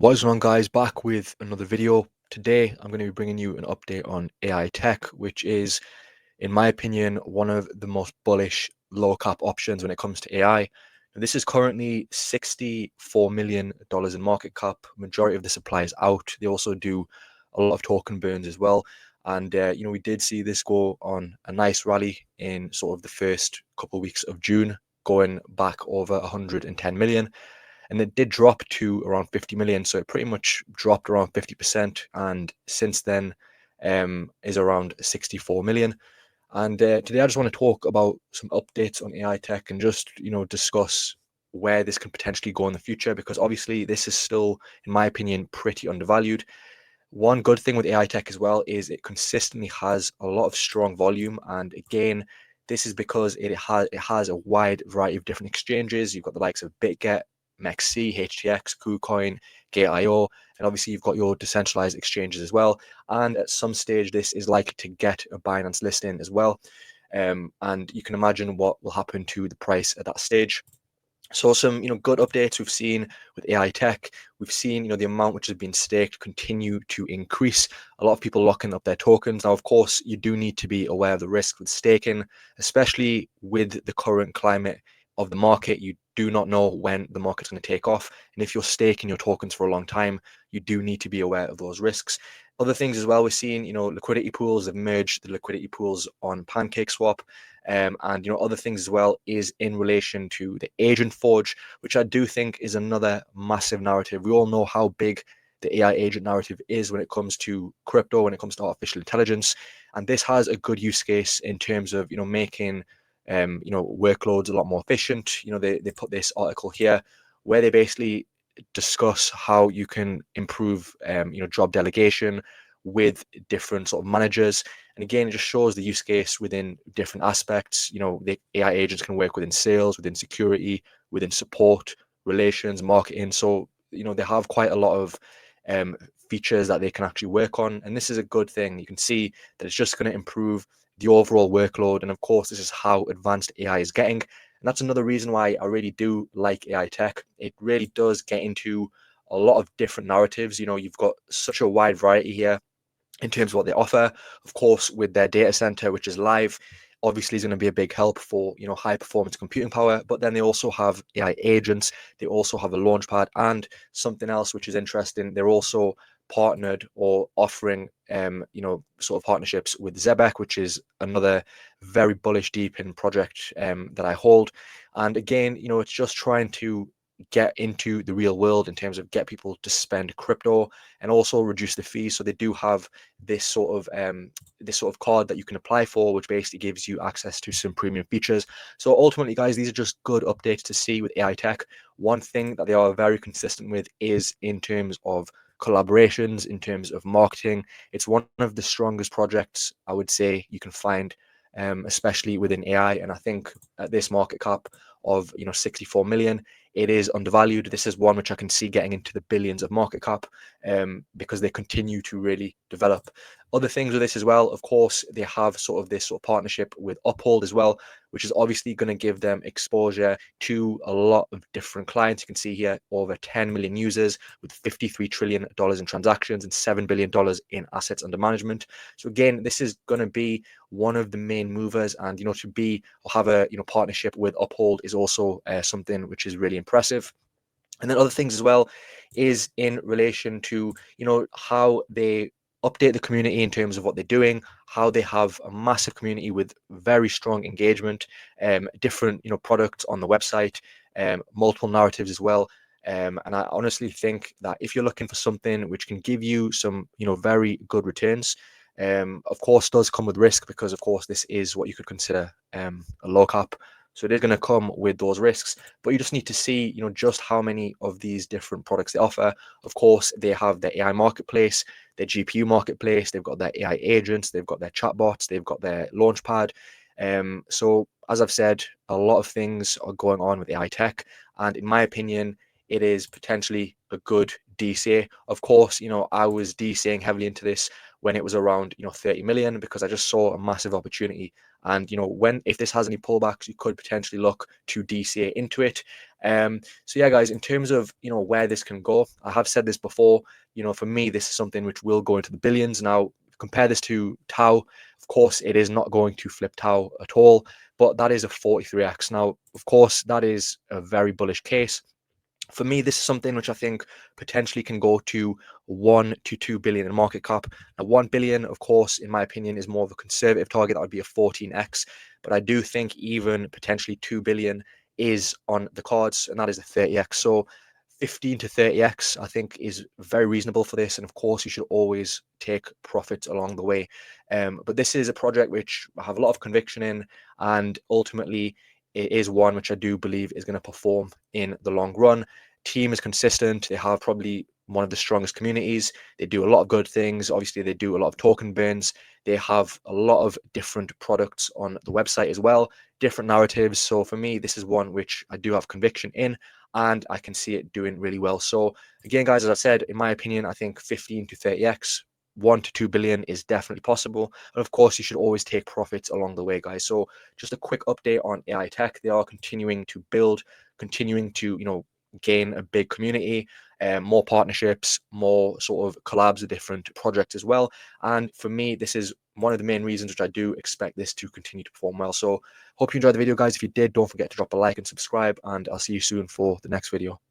What is going on, guys? Back with another video. Today I'm going to be bringing you an update on AI tech, which is, in my opinion, one of the most bullish low cap options when it comes to AI. And this is currently $64 million in market cap. Majority of the supply is out. They also do a lot of token burns as well. And we did see this go on a nice rally in sort of the first couple of weeks of June, going back over 110 million, and it did drop to around 50 million. So it pretty much dropped around 50%, and since then is around 64 million. And today I just want to talk about some updates on AI tech and just discuss where this can potentially go in the future, because obviously this is still, in my opinion, pretty undervalued. One good thing with AI tech as well is it consistently has a lot of strong volume, and again, this is because it has a wide variety of different exchanges. You've got the likes of BitGet, MEXC, HTX, KuCoin, Gate.io, and obviously you've got your decentralized exchanges as well. And at some stage, this is likely to get a Binance listing as well. And you can imagine what will happen to the price at that stage. So some good updates we've seen with AI tech. We've seen the amount which has been staked continue to increase. A lot of people locking up their tokens. Now, of course, you do need to be aware of the risk with staking, especially with the current climate of the market. You do not know when the market's going to take off, and if you're staking your tokens for a long time, you do need to be aware of those risks. Other things as well, we're seeing liquidity pools have merged the liquidity pools on PancakeSwap. And other things as well is in relation to the agent forge, which I do think is another massive narrative. We all know how big the AI agent narrative is when it comes to crypto, when it comes to artificial intelligence, and this has a good use case in terms of making workloads a lot more efficient. They put this article here where they basically discuss how you can improve job delegation with different sort of managers. And again, it just shows the use case within different aspects. The AI agents can work within sales, within security, within support, relations, marketing. So they have quite a lot of features that they can actually work on, and this is a good thing. You can see that it's just going to improve the overall workload, and of course this is how advanced AI is getting. And that's another reason why I really do like AI tech. It really does get into a lot of different narratives. You've got such a wide variety here in terms of what they offer. Of course, with their data center, which is live, obviously is going to be a big help for high performance computing power. But then they also have AI agents. They also have a launchpad, and something else which is interesting, they're also partnered or offering sort of partnerships with Zebek, which is another very bullish deep in project that I hold. And again, it's just trying to get into the real world in terms of get people to spend crypto and also reduce the fees. So they do have this sort of card that you can apply for, which basically gives you access to some premium features. So ultimately, guys, these are just good updates to see with AI tech. One thing that they are very consistent with is in terms of collaborations, in terms of marketing. It's one of the strongest projects I would say you can find, especially within AI. And I think at this market cap of 64 million, it is undervalued. This is one which I can see getting into the billions of market cap, because they continue to really develop. Other things with this as well, of course, they have sort of this sort of partnership with Uphold as well, which is obviously going to give them exposure to a lot of different clients. You can see here over 10 million users with $53 trillion in transactions and $7 billion in assets under management. So again, this is going to be one of the main movers, and to be or have a partnership with Uphold is also something which is really impressive. And then other things as well is in relation to how they update the community in terms of what they're doing, how they have a massive community with very strong engagement, different products on the website, multiple narratives as well. And I honestly think that if you're looking for something which can give you some very good returns, of course does come with risk, because of course this is what you could consider a low cap. So it is going to come with those risks, but you just need to see, just how many of these different products they offer. Of course, they have their AI marketplace, their GPU marketplace, they've got their AI agents, they've got their chatbots, they've got their launchpad. So as I've said, a lot of things are going on with AI tech, and in my opinion, it is potentially a good DCA. Of course, I was DCAing heavily into this when it was around 30 million, because I just saw a massive opportunity. And if this has any pullbacks, you could potentially look to DCA into it. So yeah, guys, in terms of where this can go, I have said this before. For me, this is something which will go into the billions. Now, compare this to Tau. Of course, it is not going to flip Tau at all, but that is a 43x. Now, of course, that is a very bullish case. For me, this is something which I think potentially can go to 1 to 2 billion in market cap. Now, 1 billion, of course, in my opinion, is more of a conservative target. That would be a 14x. But I do think even potentially 2 billion is on the cards, and that is a 30x. So 15 to 30x, I think, is very reasonable for this. And of course, you should always take profits along the way. But this is a project which I have a lot of conviction in, and ultimately, it is one which I do believe is going to perform in the long run. Team is consistent. They have probably one of the strongest communities. They do a lot of good things. Obviously, they do a lot of token burns. They have a lot of different products on the website as well, different narratives. So for me, this is one which I do have conviction in, and I can see it doing really well. So again, guys, as I said, in my opinion, I think 15 to 30x, 1 to 2 billion is definitely possible. And of course, you should always take profits along the way, guys. So just a quick update on AI Tech. They are continuing to build, continuing to, gain a big community, more partnerships, more sort of collabs with different projects as well. And for me, this is one of the main reasons which I do expect this to continue to perform well. So hope you enjoyed the video, guys. If you did, don't forget to drop a like and subscribe, and I'll see you soon for the next video.